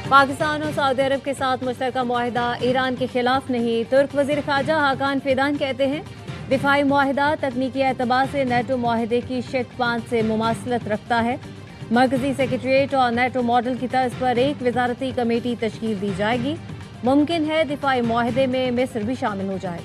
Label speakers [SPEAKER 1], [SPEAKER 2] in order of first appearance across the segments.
[SPEAKER 1] पाकिस्तान और सऊदी अरब के साथ मुश्तरका मुआहिदा ईरान के खिलाफ नहीं। तुर्क वजीर खारजा हाकान फिदान कहते हैं दिफाई मुआहिदा तकनीकी एतबार से नेटो मुआहिदे की शिक 5 से मुमासलत रखता है। मरकजी सेक्रेटरीट और नेटो मॉडल की तर्ज पर एक वजारती कमेटी तश्कील दी जाएगी। मुमकिन है दिफाई मुआहिदे में मिस्र भी शामिल हो जाए।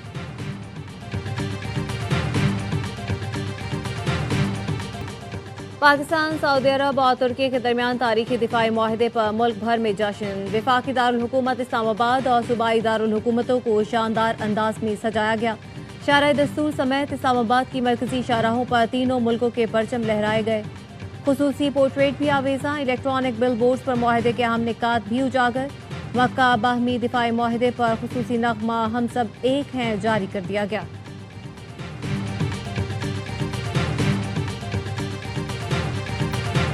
[SPEAKER 1] पाकिस्तान, सऊदी अरब और तुर्की के दरमियान तारीखी दिफाई मुआहिदे पर मुल्क भर में जश्न। वफाकी दारुल हुकूमत इस्लामाबाद और सूबाई दारुल हुकूमतों को शानदार अंदाज में सजाया गया। शारा दस्तूर समेत इस्लामाबाद की मरकजी शाहराहों पर तीनों मुल्कों के परचम लहराए गए। खुसूसी पोर्ट्रेट भी आवेजा। इलेक्ट्रॉनिक बिल बोर्ड पर मुआहिदे के अहम निकात भी उजागर। मक्का बाहमी दिफाई मुआहिदे पर खुसूसी नगमा हम सब एक हैं जारी कर दिया गया।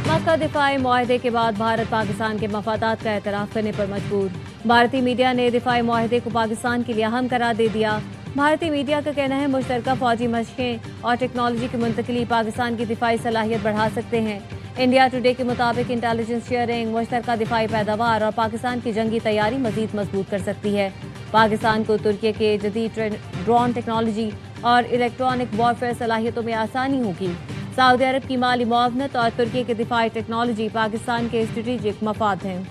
[SPEAKER 1] मक्का दिफाई मुआहिदे के बाद भारत पाकिस्तान के मफादात का एतराफ़ करने पर मजबूर। भारतीय मीडिया ने दिफाई मुआहिदे को पाकिस्तान के लिए अहम करार दे दिया। भारतीय मीडिया का कहना है मुश्तरका फौजी मशकें और टेक्नोलॉजी की मुंतकली पाकिस्तान की दिफाई सलाहियत बढ़ा सकते हैं। इंडिया टुडे के मुताबिक इंटेलिजेंस शेयरिंग मुश्तरका दिफाई पैदावार और पाकिस्तान की जंगी तैयारी मजीद मजबूत कर सकती है। पाकिस्तान को तुर्की के जदीद ड्रोन टेक्नोलॉजी और इलेक्ट्रॉनिक वॉरफेयर सलाहियतों में आसानी होगी। सऊदी अरब की माली मुआवनत और तुर्की की दिफाई टेक्नोलॉजी पाकिस्तान के स्ट्रेटेजिक मफाद हैं।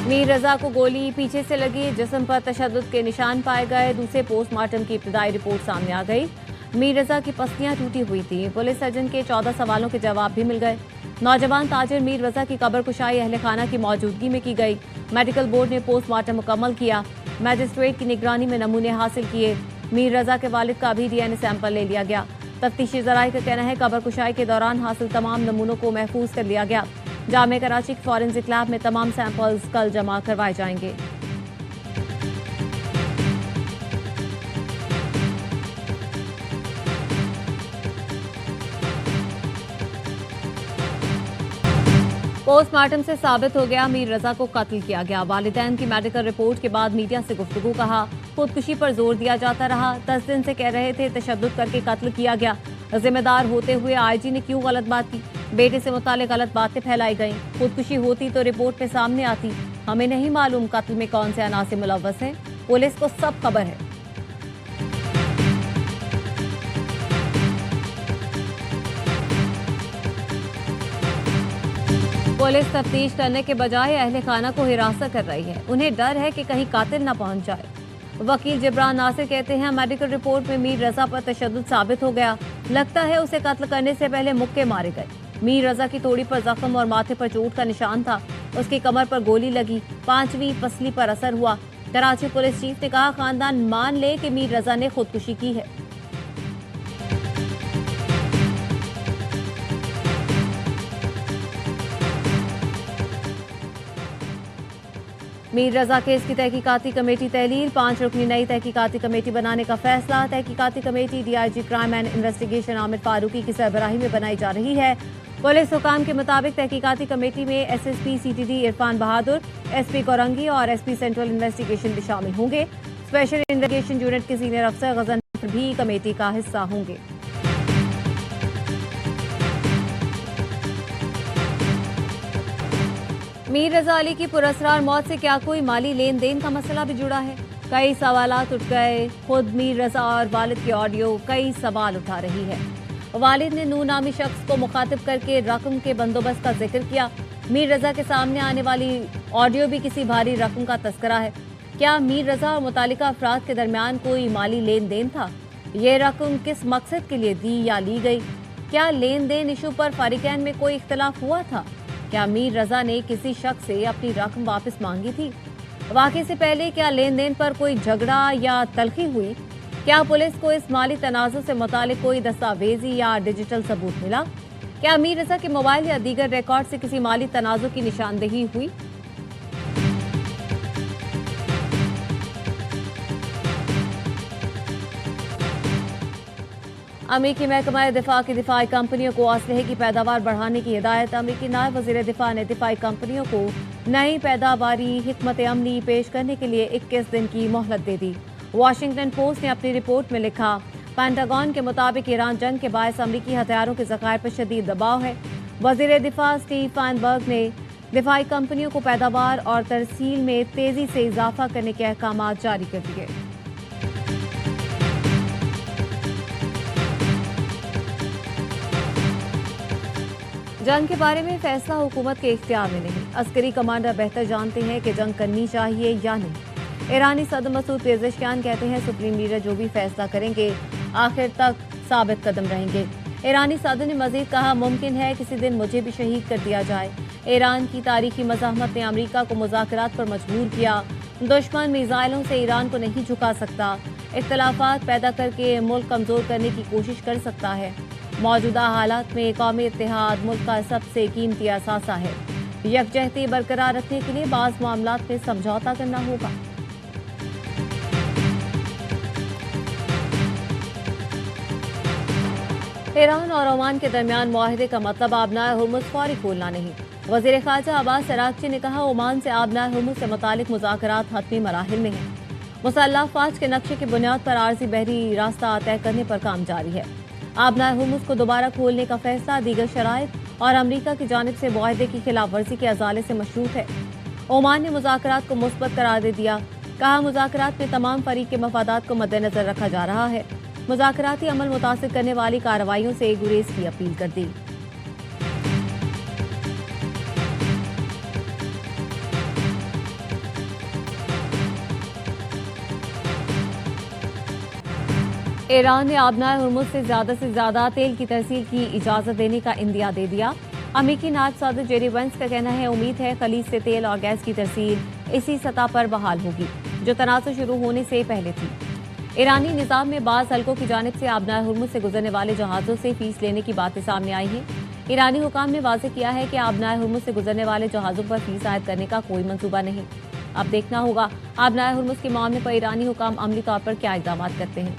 [SPEAKER 1] मीर रजा को गोली पीछे से लगी, जिस्म पर तशद्दुद के निशान पाए गए। दूसरे पोस्टमार्टम की इब्तदाई रिपोर्ट सामने आ गई। मीर रजा की पसलियां टूटी हुई थी। पुलिस सर्जन के 14 सवालों के जवाब भी मिल गए। नौजवान ताजिर मीर रजा की कब्र कुशाई अहले खाना की मौजूदगी में की गई। मेडिकल बोर्ड ने पोस्टमार्टम मुकम्मल किया। मैजिस्ट्रेट की निगरानी में नमूने हासिल किए। मीर रजा के वालिद का भी DNA सैंपल ले लिया गया। तफ्तीशी ज़राए का कहना है कब्र कुशाई के दौरान हासिल तमाम नमूनों को महफूज कर लिया गया। जामे कराची के फॉरेंसिक लैब में तमाम सैंपल्स कल जमा करवाए जाएंगे। पोस्टमार्टम से साबित हो गया मीर रजा को कत्ल किया गया। वालिदैन की मेडिकल रिपोर्ट के बाद मीडिया से गुफ्तगू कहा। खुदकुशी पर जोर दिया जाता रहा। 10 दिन से कह रहे थे तशद्दुद करके कत्ल किया गया। जिम्मेदार होते हुए IG ने क्यों गलत बात की? बेटे से मुताल्लिक गलत बातें फैलाई गईं। खुदकुशी होती तो रिपोर्ट में सामने आती। हमें नहीं मालूम कत्ल में कौन से अनासिर मुलव्वस हैं। पुलिस को सब खबर है। पुलिस तफ्तीश करने के बजाय अहले खाना को हिरासत कर रही है। उन्हें डर है कि कहीं कातिल न पहुंच जाए। वकील जिब्रान नासिर कहते हैं मेडिकल रिपोर्ट में मीर रजा पर तशद्दुद साबित हो गया। लगता है उसे कत्ल करने से पहले मुक्के मारे गए। मीर रजा की तोड़ी पर जख्म और माथे पर चोट का निशान था। उसकी कमर पर गोली लगी। 5वीं पसली पर असर हुआ। कराची पुलिस चीफ ने कहा खानदान मान ले कि मीर रजा ने खुदकुशी की है। मीर रजा केस की तहकीकाती कमेटी तहलील। 5 रुकनी नई तहकीकाती कमेटी बनाने का फैसला। तहकीकाती committee DIG crime and investigation Aamir Farooqui की सरबराही में बनाई जा रही है। पुलिस हुकाम के मुताबिक तहकीकाती कमेटी में SSP CTD इरफान बहादुर, SP कोरंगी और SP सेंट्रल इन्वेस्टिगेशन भी शामिल होंगे। स्पेशल इन्वेस्टिगेशन यूनिट के सीनियर अफसर गजनफर भी कमेटी का हिस्सा होंगे। मीर रजा अली की पुरअसरार मौत से क्या कोई माली लेन देन का मसला भी जुड़ा है? कई सवालात उठ गए। खुद मीर रजा और वालिद की ऑडियो कई सवाल उठा रही है। वालिद ने नूर नामी शख्स को मुखातिब करके रकम के बंदोबस्त का जिक्र किया। मीर रजा के सामने आने वाली ऑडियो भी किसी भारी रकम का तस्करा है। क्या मीर रजा और मुतालिका अफराद के दरमियान कोई माली लेन देन था? ये रकम किस मकसद के लिए दी या ली गई? क्या लेन देन इशू पर फरीकैन में कोई इख्तलाफ हुआ था? क्या मीर रजा ने किसी शख्स से अपनी रकम वापस मांगी थी? वाक़े से पहले क्या लेन देन पर कोई झगड़ा या तलखी हुई? क्या पुलिस को इस माली तनाज़ुर से मुतालिक कोई दस्तावेजी या डिजिटल सबूत मिला? क्या मीर रजा के मोबाइल या दीगर रिकॉर्ड से किसी माली तनाज़ुर की निशानदेही हुई? अमेरिकी महकमा दिफा की दिफाई कंपनियों को असलहे की पैदावार बढ़ाने की हिदायत। अमेरिकी नायब वजीर दिफा ने दिफाई कंपनियों को नई पैदावारी हिकमत अमली पेश करने के लिए 21 दिन की मोहलत दे दी। वॉशिंगटन पोस्ट ने अपनी रिपोर्ट में लिखा, पेंटागन के मुताबिक ईरान जंग के बायस अमेरिकी हथियारों के ज़खायर पर शदीद दबाव है। वजीर दिफा स्टीव फाइनबर्ग ने दिफाई कंपनियों को पैदावार और तरसील में तेजी से इजाफा करने के अहकाम जारी कर दिए। जंग के बारे में फैसला हुकूमत के इख्तियार में नहीं। अस्करी कमांडर बेहतर जानते हैं कि जंग करनी चाहिए या नहीं। ईरानी सदर मसूद पेज़ेशकियान कहते हैं सुप्रीम लीडर जो भी फैसला करेंगे आखिर तक साबित कदम रहेंगे। ईरानी सदर ने मजीद कहा, मुमकिन है किसी दिन मुझे भी शहीद कर दिया जाए। ईरान की तारीखी मज़ाहमत ने अमरीका को मुज़ाकरात पर मजबूर किया। दुश्मन मिसाइलों से ईरान को नहीं झुका सकता। इख्तलाफात पैदा करके मुल्क कमज़ोर करने की कोशिश कर सकता है। मौजूदा हालात में कौमी इत्तेहाद मुल्क का सबसे कीमती असासा है। यकजहती बरकरार रखने के लिए बाज़ मामलात में समझौता करना होगा। ईरान और ओमान के दरमियान मुआहदे का मतलब आबनाए हुर्मुज़ फौरी खोलना नहीं। वज़ीर ख़ारजा अब्बास अराग़ची ने कहा, ओमान से आबनाए हुर्मुज़ से मुतालिक मुज़ाकरात हतमी मराहिल में हैं। मुसल्लह फ़ौज के नक्शे की बुनियाद पर आर्ज़ी बहरी रास्ता तय करने पर काम जारी है। आबनाए हुर्मुज़ को दोबारा खोलने का फैसला दीगर शराइत और अमरीका की जानिब से मुआहदे की खिलाफ वर्जी के अजाले से मशरूत है। ओमान ने मुज़ाकरात को मुस्बत करार दे दिया। कहा, मुज़ाकरात में तमाम फरीक के मफादात को मद्देनजर रखा जा रहा है। मुज़ाकराती अमल मुतासिर करने वाली कार्रवाइयों से गुरेज की अपील कर दी। ईरान ने आबनाए हुर्मुज़ से ज़्यादा तेल की तरसील की इजाज़त देने का इंदिया दे दिया। अमेरिकी नायब सदर जेरी वेंस का कहना है, उम्मीद है खलीज से तेल और गैस की तरसील इसी सतह पर बहाल होगी जो तनाज़ुर शुरू होने से पहले थी। ईरानी निज़ाम में बाज़ हल्कों की जानिब से आबनाए हुर्मुज़ से गुजरने वाले जहाज़ों से फीस लेने की बातें सामने आई हैं। ईरानी हुकाम ने वाज़ेह किया है कि आबनाए हुर्मुज़ से गुजरने वाले जहाज़ों पर फीस आयद करने का कोई मंसूबा नहीं। अब देखना होगा आबनाए हुर्मुज़ के मामले पर ईरानी हुकाम अमली तौर पर क्या इक़दाम करते हैं।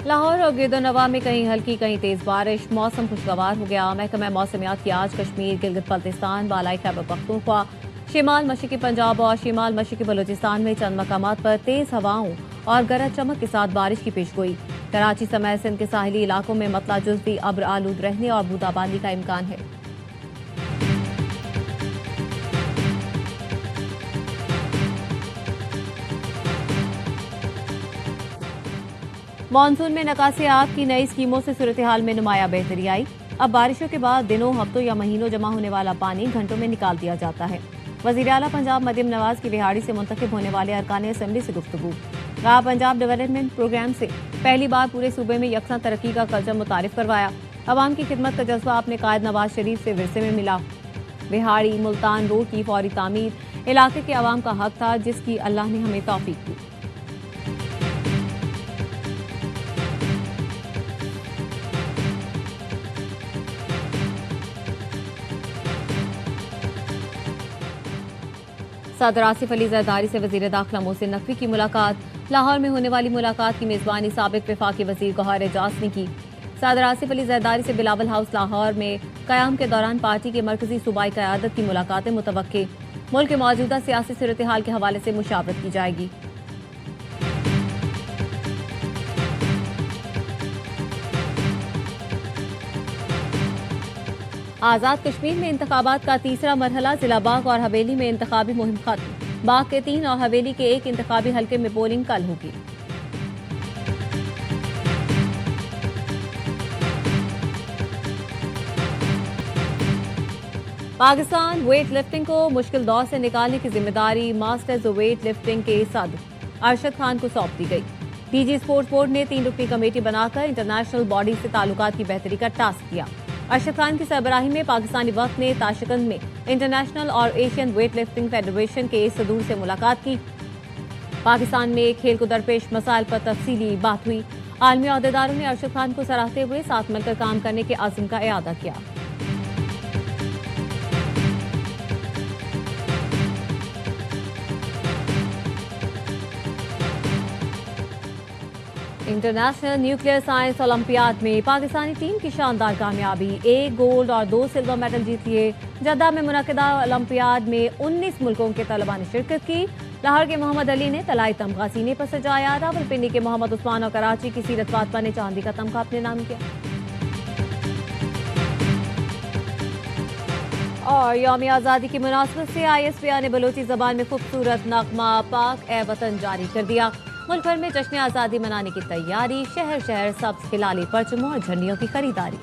[SPEAKER 1] लाहौर और गिरदोनवा में कहीं हल्की कहीं तेज बारिश। मौसम खुशगवार हो गया। महकमा मौसमियात की आज कश्मीर, गिलगित बल्तिस्तान, बालाई खैबर पख्तूनख्वा, शिमाल मशरक़ी पंजाब और शिमाल मशरक़ी बलूचिस्तान में चंद मकामात पर तेज हवाओं और गरज चमक के साथ बारिश की पेशगोई। कराची समेत सिंध के साहिली इलाकों में मतला जुज़वी अब्र आलूद रहने और बूंदाबांदी का इम्कान है। मानसून में नकासे आब की नई स्कीमों से सूरत हाल में नुमाया बेहतरी आई। अब बारिशों के बाद दिनों, हफ्तों या महीनों जमा होने वाला पानी घंटों में निकाल दिया जाता है। वज़ीर आला पंजाब मरियम नवाज की बिहाड़ी से मुंतखब होने वाले अरकान असेंबली से गुफ्तगू। कहा, पंजाब डेवलपमेंट प्रोग्राम से पहली बार पूरे सूबे में यकसा तरक्की का कल्चर मुतारिफ करवाया। अवाम की खिदमत का जज्बा अपने कायद नवाज शरीफ से विरसे में मिला। बिहाड़ी मुल्तान रोड की फौरी तामीर इलाके के अवाम का हक था, जिसकी अल्लाह ने हमें तौफीक दी। सदर आसिफ अली जरदारी से वजीर दाखिला मोहसिन नकवी की मुलाकात। लाहौर में होने वाली मुलाकात की मेजबानी साबिक वफाकी वजीर गौहर एजाज ने की। सदर आसिफ अली जरदारी से बिलावल हाउस लाहौर में क़याम के दौरान पार्टी के मरकजी सूबाई क़यादत की मुलाकातें मुतवक्के। मुल्क के मौजूदा सियासी सूरत हाल के हवाले से मुशावरत की जाएगी। आज़ाद कश्मीर में इंतखाबात का तीसरा मरहला। जिला बाग और हवेली में इंतखाबी मुहिम खत्म। बाग के 3 और हवेली के 1 इंतखाबी हल्के में पोलिंग कल होगी। पाकिस्तान वेट लिफ्टिंग को मुश्किल दौर से निकालने की जिम्मेदारी मास्टर्स वेट लिफ्टिंग के सदर अरशद खान को सौंप दी गई। डीजी स्पोर्ट्स बोर्ड ने 3 रुकनी कमेटी बनाकर इंटरनेशनल बॉडी से ताल्लुकात की बेहतरी का टास्क दिया। अरशद खान की सरबराही में पाकिस्तानी वक्त ने ताशकंद में इंटरनेशनल और एशियन वेट लिफ्टिंग फेडरेशन के सदूर से मुलाकात की। पाकिस्तान में खेल को दरपेश मसाइल पर तफसीली बात हुई। आलमी अहदेदारों ने अरशद खान को सराहते हुए साथ मिलकर काम करने के आज़म का इआदा किया। इंटरनेशनल न्यूक्लियर साइंस ओलंपियाड में पाकिस्तानी टीम की शानदार कामयाबी, 1 गोल्ड और 2 सिल्वर मेडल जीत लिए। जद्दा में मुनक़िदा ओलंपियाड में 19 मुल्कों के तलबा ने शिरकत की। लाहौर के मोहम्मद अली ने तलाई तमगा सीने पर सजाया। रावलपिंडी के मोहम्मद उस्मान और कराची की सीरत फातमा ने चांदी का तमगा अपने नाम किया। और यौम आज़ादी की मुनासबत से ISPR ने बलोची ज़बान में खूबसूरत नगमा पाक ए वतन जारी कर दिया। मुल्क भर में जश्न आज़ादी मनाने की तैयारी, शहर शहर सब्ज़ हिलाली परचमों और झंडियों की खरीदारी।